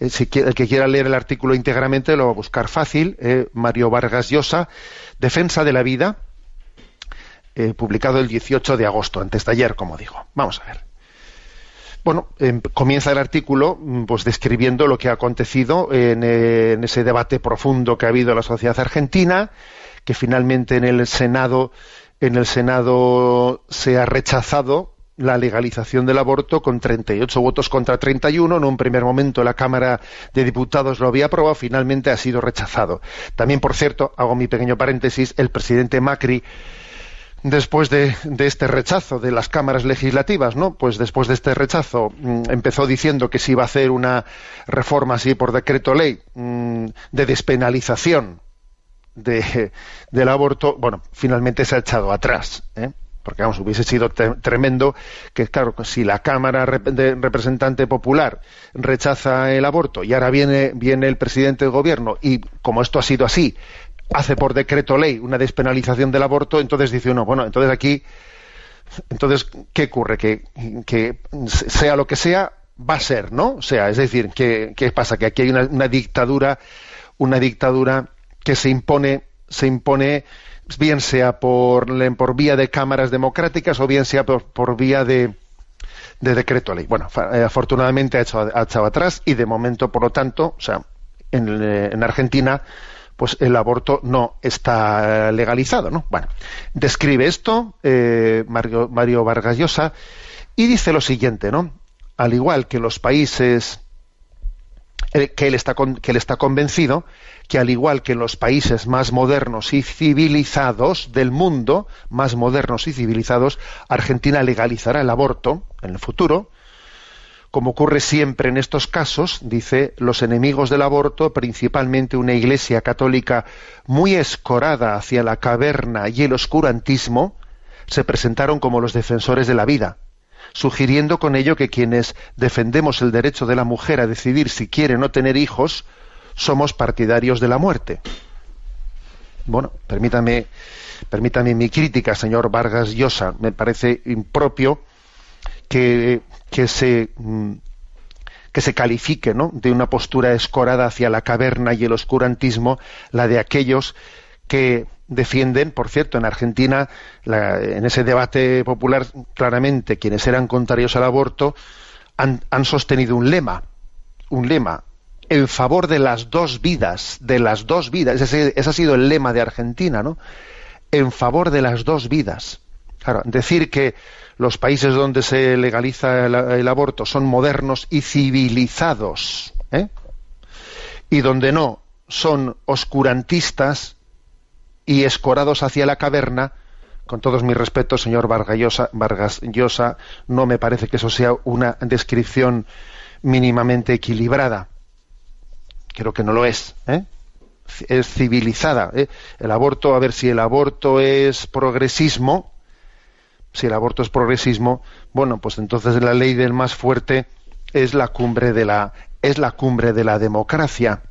El que quiera leer el artículo íntegramente lo va a buscar fácil. Mario Vargas Llosa, Defensa de la vida, publicado el 18 de agosto, antes de ayer, como digo. Vamos a ver. Bueno, comienza el artículo pues describiendo lo que ha acontecido en ese debate profundo que ha habido en la sociedad argentina, que finalmente en el Senado se ha rechazado la legalización del aborto con 38 votos contra 31. En un primer momento la Cámara de Diputados lo había aprobado, finalmente ha sido rechazado. También, por cierto, hago mi pequeño paréntesis, el presidente Macri, después de este rechazo de las cámaras legislativas, ¿no? Pues después de este rechazo empezó diciendo que se iba a hacer una reforma así por decreto ley de despenalización del aborto. Bueno, finalmente se ha echado atrás, porque vamos, hubiese sido tremendo que, claro, si la Cámara de Representante Popular rechaza el aborto y ahora viene el presidente del gobierno y, como esto ha sido así, hace por decreto ley una despenalización del aborto, entonces dice uno, bueno, entonces ¿qué ocurre? Que sea lo que sea, va a ser, ¿no? O sea, es decir, ¿qué pasa? Que aquí hay una dictadura que se impone, bien sea por vía de cámaras democráticas o bien sea por vía de decreto ley. Bueno, afortunadamente ha echado atrás y de momento, por lo tanto, o sea, en Argentina, pues el aborto no está legalizado, ¿no? Bueno, describe esto Mario Vargas Llosa y dice lo siguiente, ¿no? Al igual que los países que él está convencido que al igual que en los países más modernos y civilizados del mundo, Argentina legalizará el aborto en el futuro. Como ocurre siempre en estos casos, dice, los enemigos del aborto, principalmente una Iglesia católica muy escorada hacia la caverna y el oscurantismo, se presentaron como los defensores de la vida, sugiriendo con ello que quienes defendemos el derecho de la mujer a decidir si quiere o no tener hijos, somos partidarios de la muerte. Bueno, permítame mi crítica, señor Vargas Llosa. Me parece impropio que se califique, ¿no?, de una postura escorada hacia la caverna y el oscurantismo la de aquellos que defienden, por cierto, en Argentina, en ese debate popular, claramente quienes eran contrarios al aborto han sostenido un lema en favor de las dos vidas. Ese ha sido el lema de Argentina, ¿no? En favor de las dos vidas. Claro, decir que los países donde se legaliza el aborto son modernos y civilizados, y donde no son oscurantistas y escorados hacia la caverna, con todos mis respetos, señor Vargas Llosa, no me parece que eso sea una descripción mínimamente equilibrada. Creo que no lo es, es civilizada. El aborto, a ver, si el aborto es progresismo, bueno, pues entonces la ley del más fuerte es la cumbre de la democracia.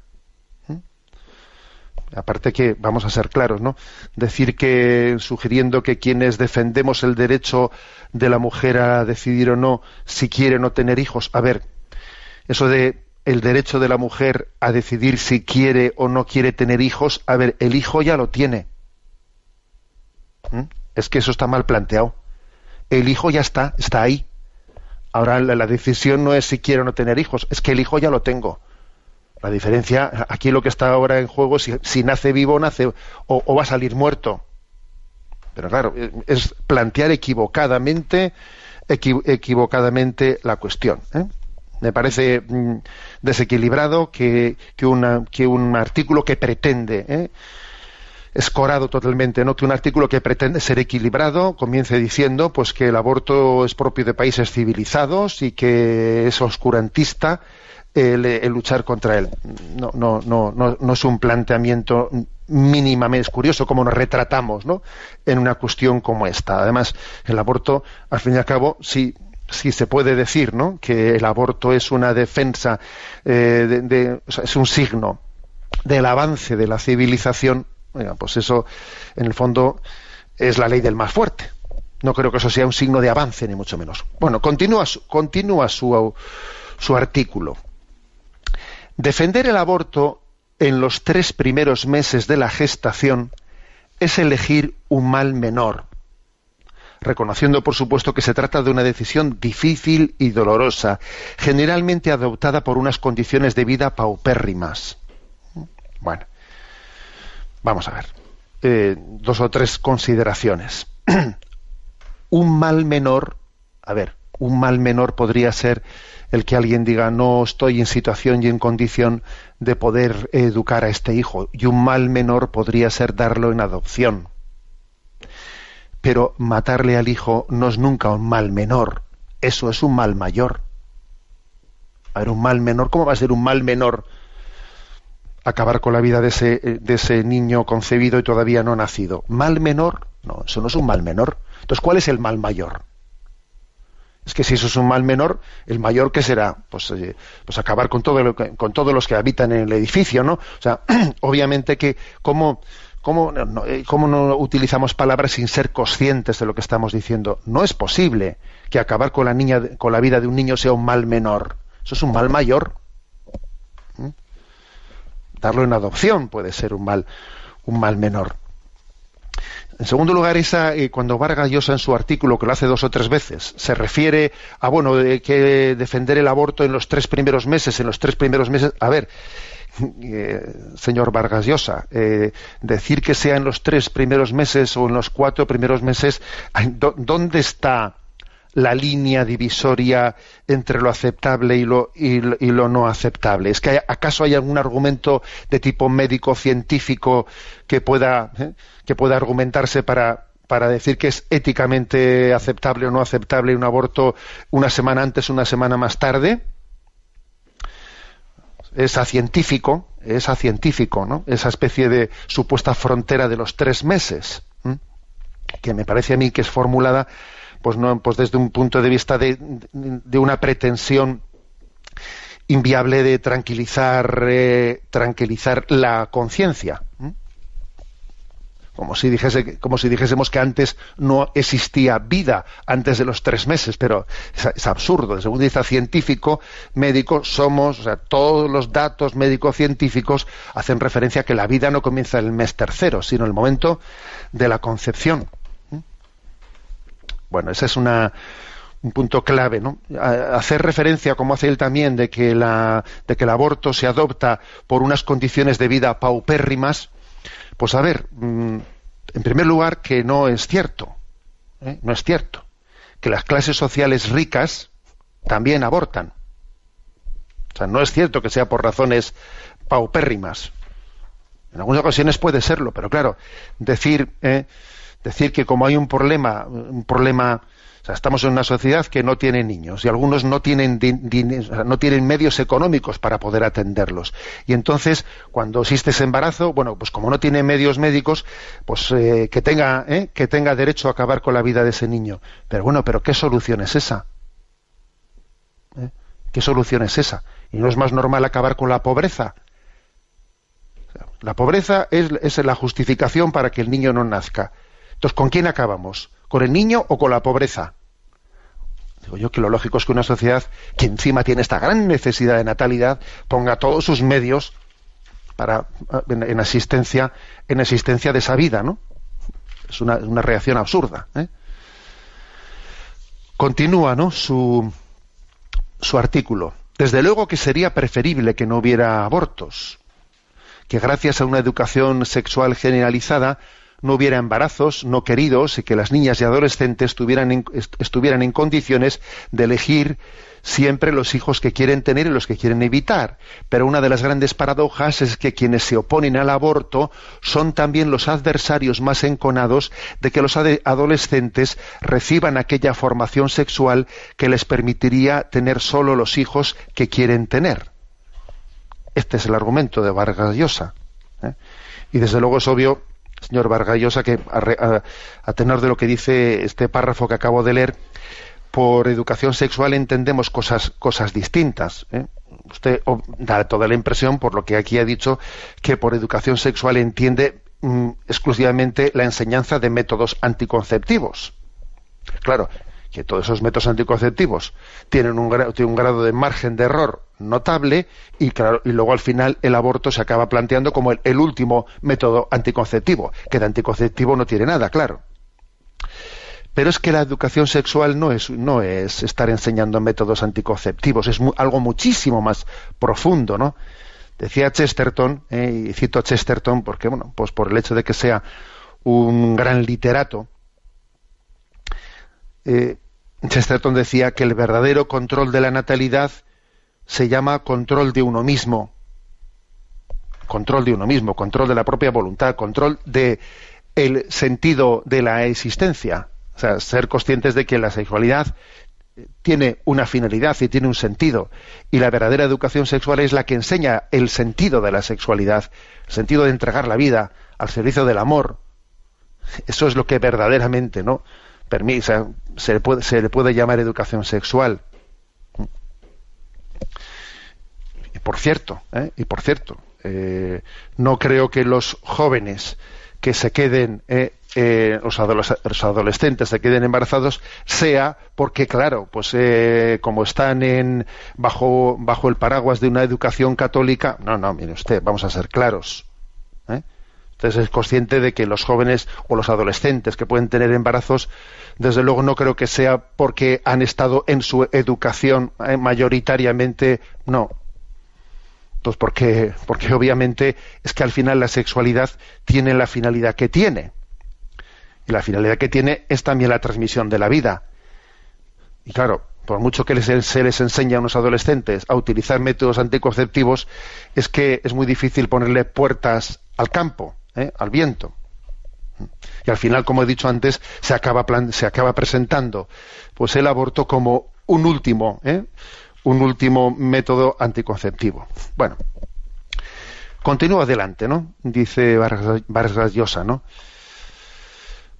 Aparte que, vamos a ser claros, ¿no? Decir que, sugiriendo que quienes defendemos el derecho de la mujer a decidir o no si quiere o no tener hijos, a ver, eso de el derecho de la mujer a decidir si quiere o no quiere tener hijos, a ver, el hijo ya lo tiene. Es que eso está mal planteado. El hijo ya está ahí. Ahora la decisión no es si quiero o no tener hijos, es que el hijo ya lo tengo. La diferencia, aquí lo que está ahora en juego es si nace vivo o va a salir muerto. Pero claro, es plantear equivocadamente la cuestión. Me parece desequilibrado que un artículo que pretende, escorado totalmente, ¿no?, que un artículo que pretende ser equilibrado comience diciendo pues que el aborto es propio de países civilizados y que es oscurantista el luchar contra él. No es un planteamiento mínimamente. Es curioso cómo nos retratamos, ¿no?, en una cuestión como esta. Además, el aborto, al fin y al cabo, sí se puede decir, ¿no?, que el aborto es una defensa, o sea, es un signo del avance de la civilización. Oiga, pues eso, en el fondo, es la ley del más fuerte. No creo que eso sea un signo de avance, ni mucho menos. Bueno, continúa su artículo. Defender el aborto en los 3 primeros meses de la gestación es elegir un mal menor, reconociendo, por supuesto, que se trata de una decisión difícil y dolorosa, generalmente adoptada por unas condiciones de vida paupérrimas. Bueno, vamos a ver. 2 o 3 consideraciones. Un mal menor, un mal menor podría ser el que alguien diga no estoy en situación y en condición de poder educar a este hijo, y un mal menor podría ser darlo en adopción. Pero matarle al hijo no es nunca un mal menor, eso es un mal mayor. A ver, un mal menor, ¿cómo va a ser un mal menor acabar con la vida de ese niño concebido y todavía no nacido? ¿Mal menor? No, eso no es un mal menor. Entonces, ¿cuál es el mal mayor? Es que si eso es un mal menor, el mayor, ¿qué será? Pues acabar con todos los que habitan en el edificio, ¿no? O sea, obviamente que ¿cómo no utilizamos palabras sin ser conscientes de lo que estamos diciendo? No es posible que acabar con la vida de un niño sea un mal menor. Eso es un mal mayor. Darlo en adopción puede ser un mal menor. En segundo lugar, cuando Vargas Llosa en su artículo, que lo hace 2 o 3 veces, se refiere a que defender el aborto en los 3 primeros meses, a ver, señor Vargas Llosa, decir que sea en los 3 primeros meses o en los 4 primeros meses, ¿dónde está la línea divisoria entre lo aceptable y lo no aceptable? ¿Es que acaso hay algún argumento de tipo médico-científico que pueda argumentarse para decir que es éticamente aceptable o no aceptable un aborto una semana antes, una semana más tarde? Es científico, ¿no? Esa especie de supuesta frontera de los 3 meses, que me parece a mí que es formulada pues desde un punto de vista de una pretensión inviable de tranquilizar la conciencia, como si dijésemos que antes no existía vida antes de los 3 meses, pero es absurdo. Desde un punto de vista científico, médico, todos los datos médico-científicos hacen referencia a que la vida no comienza en el mes 3, sino en el momento de la concepción. Bueno, ese es un punto clave, ¿no? Hacer referencia, como hace él también, de que el aborto se adopta por unas condiciones de vida paupérrimas, pues a ver, en primer lugar, que no es cierto, no es cierto, que las clases sociales ricas también abortan. O sea, no es cierto que sea por razones paupérrimas. En algunas ocasiones puede serlo, pero claro, decir que como hay un problema, o sea, estamos en una sociedad que no tiene niños y algunos no tienen no tienen medios económicos para poder atenderlos, y entonces cuando existe ese embarazo, bueno, pues como no tiene medios médicos, pues que tenga derecho a acabar con la vida de ese niño. Pero bueno, ¿qué solución es esa? ¿Qué solución es esa? ¿Y no es más normal acabar con la pobreza? La pobreza es la justificación para que el niño no nazca. Entonces, ¿con quién acabamos? ¿Con el niño o con la pobreza? Digo yo que lo lógico es que una sociedad que encima tiene esta gran necesidad de natalidad ponga todos sus medios en asistencia de esa vida, ¿no? Es una reacción absurda, Continúa, ¿no?, su artículo. Desde luego que sería preferible que no hubiera abortos, que gracias a una educación sexual generalizada no hubiera embarazos no queridos y que las niñas y adolescentes estuvieran en condiciones de elegir siempre los hijos que quieren tener y los que quieren evitar. Pero una de las grandes paradojas es que quienes se oponen al aborto son también los adversarios más enconados de que los adolescentes reciban aquella formación sexual que les permitiría tener solo los hijos que quieren tener. Este es el argumento de Vargas Llosa, Y desde luego es obvio, señor Vargas Llosa, que a tenor de lo que dice este párrafo que acabo de leer, por educación sexual entendemos cosas distintas. Usted da toda la impresión, por lo que aquí ha dicho, que por educación sexual entiende exclusivamente la enseñanza de métodos anticonceptivos. Claro, que todos esos métodos anticonceptivos tienen un grado de margen de error notable, y claro, y luego al final el aborto se acaba planteando como el último método anticonceptivo, que de anticonceptivo no tiene nada, claro. Pero es que la educación sexual no es estar enseñando métodos anticonceptivos, es algo muchísimo más profundo, ¿no? Decía Chesterton, y cito a Chesterton porque, bueno, pues por el hecho de que sea un gran literato, Chesterton decía que el verdadero control de la natalidad se llama control de uno mismo, control de la propia voluntad, control de el sentido de la existencia. O sea, ser conscientes de que la sexualidad tiene una finalidad y tiene un sentido, y la verdadera educación sexual es la que enseña el sentido de la sexualidad, el sentido de entregar la vida al servicio del amor. Eso es lo que verdaderamente, ¿no?, permite, o sea, se le puede llamar educación sexual. Y por cierto, no creo que los jóvenes que se queden, los adolescentes se queden embarazados, sea porque, claro, pues como están bajo el paraguas de una educación católica. No, mire usted, vamos a ser claros. Entonces es consciente de que los jóvenes o los adolescentes que pueden tener embarazos, desde luego no creo que sea porque han estado en su educación mayoritariamente, no. Pues porque obviamente es que al final la sexualidad tiene la finalidad que tiene. Y la finalidad que tiene es también la transmisión de la vida. Y claro, por mucho que se les enseñe a unos adolescentes a utilizar métodos anticonceptivos, es que es muy difícil ponerle puertas al campo, al viento. Y al final, como he dicho antes, se acaba presentando pues el aborto como un último método anticonceptivo. Bueno, continúo adelante, ¿no? Dice Vargas Llosa, ¿no?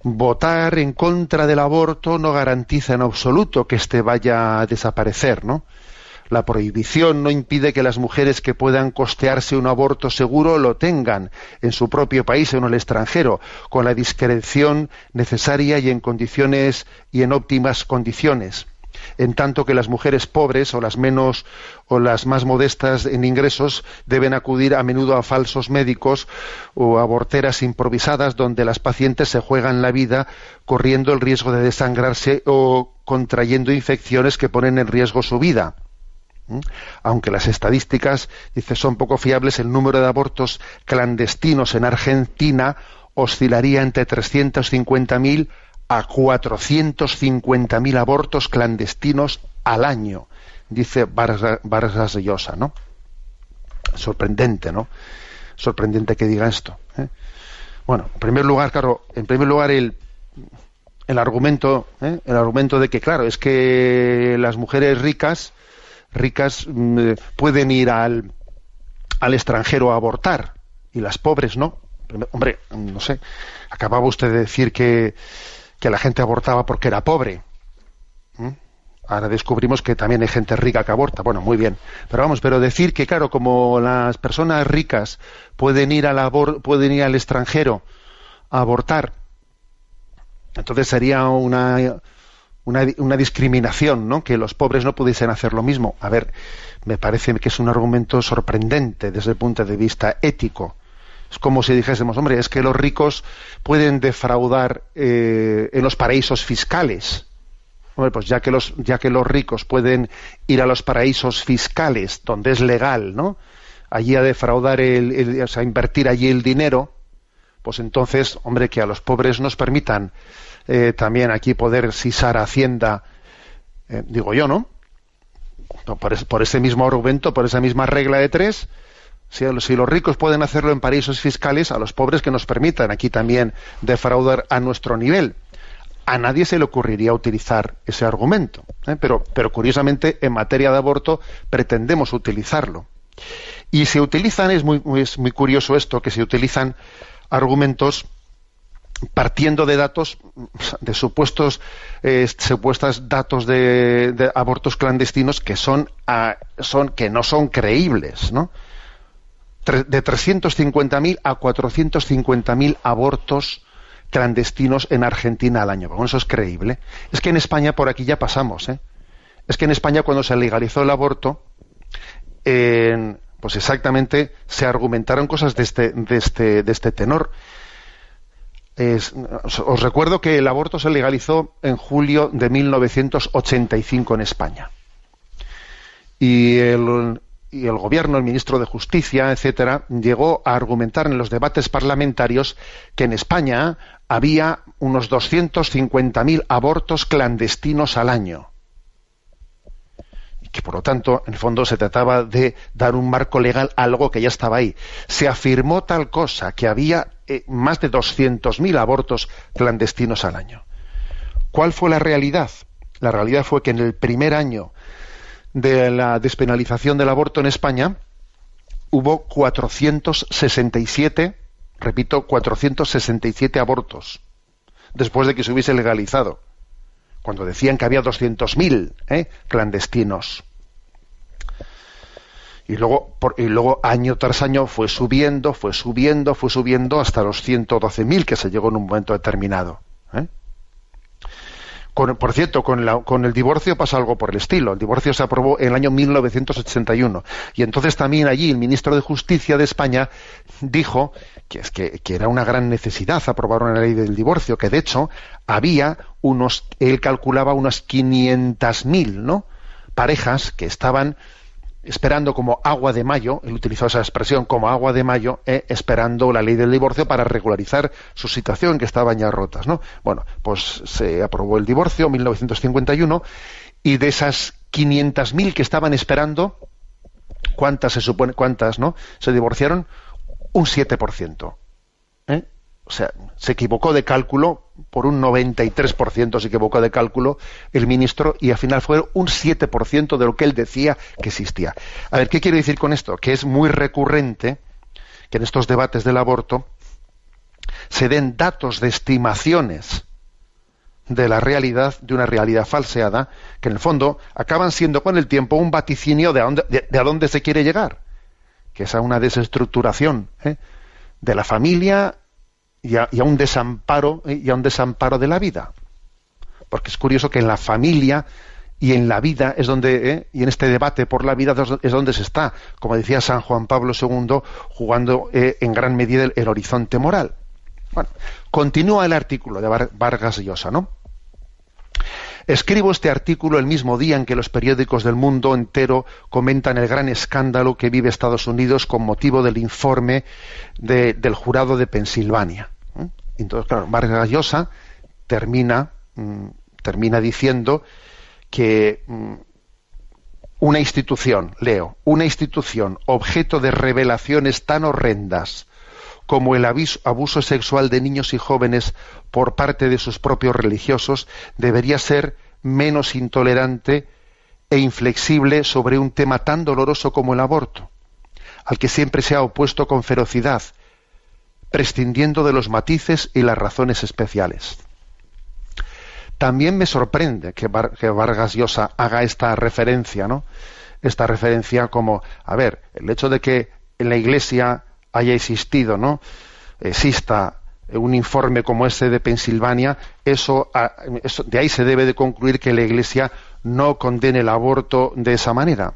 Votar en contra del aborto no garantiza en absoluto que éste vaya a desaparecer, ¿no? La prohibición no impide que las mujeres que puedan costearse un aborto seguro lo tengan en su propio país o en el extranjero, con la discreción necesaria y en condiciones y en óptimas condiciones. En tanto que las mujeres pobres o las más modestas en ingresos deben acudir a menudo a falsos médicos o a aborteras improvisadas donde las pacientes se juegan la vida corriendo el riesgo de desangrarse o contrayendo infecciones que ponen en riesgo su vida. Aunque las estadísticas, dice, son poco fiables, el número de abortos clandestinos en Argentina oscilaría entre 350.000 a 450.000 abortos clandestinos al año, dice Vargas Llosa, ¿no? Sorprendente, ¿no? Sorprendente que diga esto. Bueno, en primer lugar, claro, el argumento de que, claro, es que las mujeres ricas pueden ir al extranjero a abortar y las pobres no. Hombre, no sé, acababa usted de decir que la gente abortaba porque era pobre. Ahora descubrimos que también hay gente rica que aborta. Bueno, muy bien. Pero decir que, claro, como las personas ricas pueden ir al extranjero a abortar, entonces sería una discriminación, ¿no?, que los pobres no pudiesen hacer lo mismo. A ver, me parece que es un argumento sorprendente desde el punto de vista ético. Es como si dijésemos, hombre, es que los ricos pueden defraudar en los paraísos fiscales. Hombre, pues ya que los ricos pueden ir a los paraísos fiscales, donde es legal, ¿no?, allí a defraudar o sea, invertir allí el dinero, pues entonces, hombre, que a los pobres nos permitan también aquí poder sisar Hacienda, digo yo, ¿no? Por ese mismo argumento, por esa misma regla de tres, si los ricos pueden hacerlo en paraísos fiscales, a los pobres que nos permitan aquí también defraudar a nuestro nivel. A nadie se le ocurriría utilizar ese argumento, pero curiosamente en materia de aborto pretendemos utilizarlo. Y se utilizan, es muy curioso esto, que se utilizan argumentos partiendo de datos, de supuestos datos de abortos clandestinos que que no son creíbles, ¿no? De 350.000 a 450.000 abortos clandestinos en Argentina al año. Bueno, eso es creíble. Es que en España por aquí ya pasamos, Es que en España, cuando se legalizó el aborto, pues exactamente se argumentaron cosas de este tenor. Os recuerdo que el aborto se legalizó en julio de 1985 en España. Y el gobierno, el ministro de Justicia, etcétera, llegó a argumentar en los debates parlamentarios que en España había unos 250.000 abortos clandestinos al año. Y que, por lo tanto, en el fondo se trataba de dar un marco legal a algo que ya estaba ahí. Se afirmó tal cosa, que había más de 200.000 abortos clandestinos al año. ¿Cuál fue la realidad? La realidad fue que en el primer año de la despenalización del aborto en España hubo 467, repito, 467 abortos después de que se hubiese legalizado, cuando decían que había 200.000 clandestinos. Y luego año tras año fue subiendo hasta los 112.000 que se llegó en un momento determinado. Por cierto, con el divorcio pasa algo por el estilo. El divorcio se aprobó en el año 1981 y entonces también allí el ministro de Justicia de España dijo que era una gran necesidad aprobar una ley del divorcio, que de hecho él calculaba unas 500.000, ¿no?, parejas que estaban esperando como agua de mayo, él utilizó esa expresión, como agua de mayo, esperando la ley del divorcio para regularizar su situación, que estaban ya rotas, ¿no? Bueno, pues se aprobó el divorcio en 1951 y de esas 500.000 que estaban esperando, ¿cuántas no se divorciaron? Un 7%. O sea, se equivocó de cálculo, por un 93% se equivocó de cálculo el ministro, y al final fue un 7% de lo que él decía que existía. A ver, ¿qué quiero decir con esto? Que es muy recurrente que en estos debates del aborto se den datos de estimaciones de la realidad, de una realidad falseada, que en el fondo acaban siendo con el tiempo un vaticinio de a dónde se quiere llegar, que es a una desestructuración de la familia y a un desamparo de la vida. Porque es curioso que en la familia y en la vida es donde, y en este debate por la vida es donde se está, como decía San Juan Pablo II, jugando en gran medida el horizonte moral. Bueno, continúa el artículo de Vargas Llosa, ¿no? Escribo este artículo el mismo día en que los periódicos del mundo entero comentan el gran escándalo que vive Estados Unidos con motivo del informe del jurado de Pensilvania. Entonces, claro, Vargas Llosa termina diciendo que una institución objeto de revelaciones tan horrendas como el abuso sexual de niños y jóvenes por parte de sus propios religiosos, debería ser menos intolerante e inflexible sobre un tema tan doloroso como el aborto, al que siempre se ha opuesto con ferocidad, prescindiendo de los matices y las razones especiales. También me sorprende que Vargas Llosa haga esta referencia, ¿no? Esta referencia como, a ver, el hecho de que en la Iglesia haya existido, ¿no?, exista un informe como este de Pensilvania, eso de ahí se debe de concluir que la Iglesia no condene el aborto de esa manera.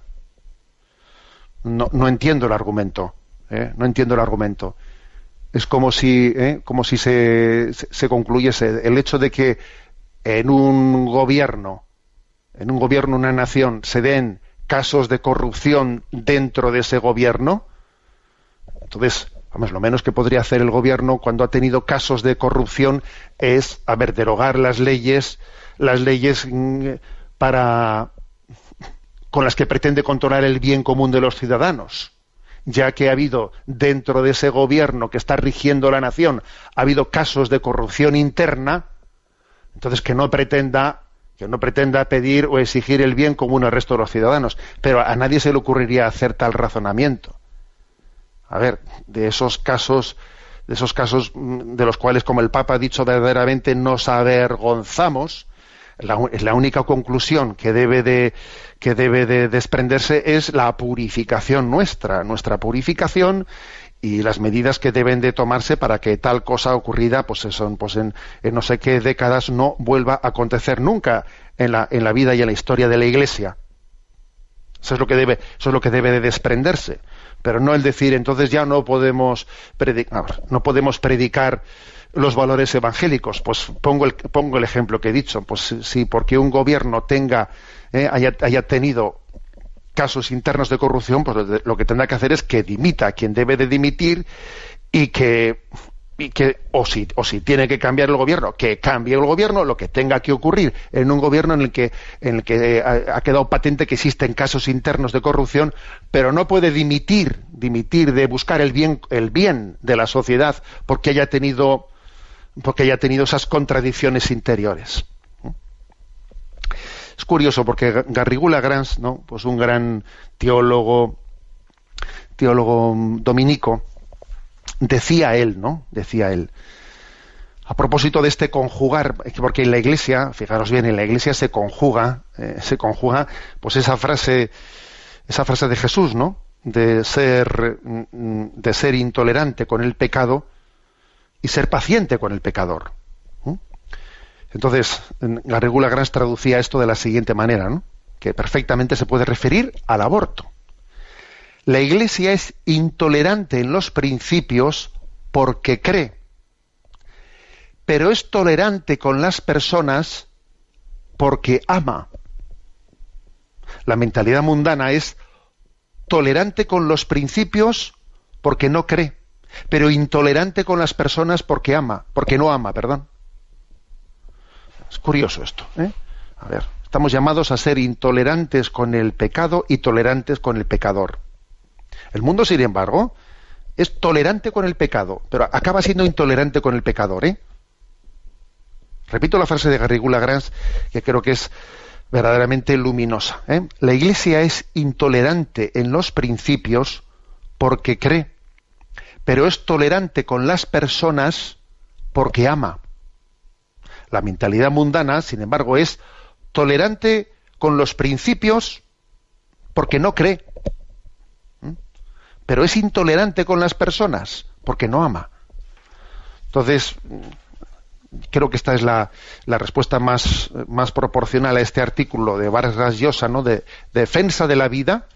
No entiendo el argumento. No entiendo el argumento. Es como si se concluyese el hecho de que en un gobierno, una nación, se den casos de corrupción dentro de ese gobierno. Entonces, lo menos que podría hacer el gobierno cuando ha tenido casos de corrupción es, derogar las leyes con las que pretende controlar el bien común de los ciudadanos, ya que ha habido dentro de ese gobierno que está rigiendo la nación, ha habido casos de corrupción interna. Entonces que no pretenda pedir o exigir el bien común al resto de los ciudadanos, pero a nadie se le ocurriría hacer tal razonamiento. A ver, de esos casos de los cuales, como el Papa ha dicho, verdaderamente nos avergonzamos, la única conclusión que debe de desprenderse es la purificación nuestra purificación, y las medidas que deben de tomarse para que tal cosa ocurrida en no sé qué décadas no vuelva a acontecer nunca en la vida y en la historia de la Iglesia. Eso es lo que debe de desprenderse. Pero no el decir, entonces ya no podemos predicar los valores evangélicos. Pues pongo el ejemplo que he dicho. Pues si porque un gobierno haya tenido casos internos de corrupción, pues lo que tendrá que hacer es que dimita a quien debe de dimitir o si tiene que cambiar el gobierno, que cambie el gobierno, lo que tenga que ocurrir en un gobierno en el que ha quedado patente que existen casos internos de corrupción, pero no puede dimitir de buscar el bien de la sociedad porque haya tenido esas contradicciones interiores. Es curioso porque Garrigou Lagrange, ¿no?, pues un gran teólogo dominico, decía él, a propósito de este conjugar, porque en la Iglesia, fijaros bien, en la Iglesia se conjuga pues esa frase de Jesús, ¿no?, de ser intolerante con el pecado y ser paciente con el pecador. Entonces, Garrigou Lagrange traducía esto de la siguiente manera, ¿no?, que perfectamente se puede referir al aborto. La Iglesia es intolerante en los principios porque cree, pero es tolerante con las personas porque ama. La mentalidad mundana es tolerante con los principios porque no cree, pero intolerante con las personas porque no ama, perdón. Es curioso esto, ¿eh? A ver, estamos llamados a ser intolerantes con el pecado y tolerantes con el pecador. El mundo, sin embargo, es tolerante con el pecado, pero acaba siendo intolerante con el pecador, ¿eh? Repito la frase de Garrigou Lagrange, que creo que es verdaderamente luminosa, ¿eh? La Iglesia es intolerante en los principios porque cree, pero es tolerante con las personas porque ama. La mentalidad mundana, sin embargo, es tolerante con los principios porque no cree, pero es intolerante con las personas porque no ama. Entonces, creo que esta es la respuesta más proporcional a este artículo de Vargas Llosa, ¿no?, de defensa de la vida.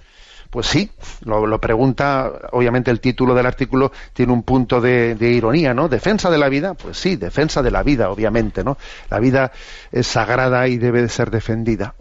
Pues sí, lo pregunta, obviamente el título del artículo tiene un punto de ironía, ¿no? ¿Defensa de la vida? Pues sí, defensa de la vida, obviamente, ¿no? La vida es sagrada y debe de ser defendida.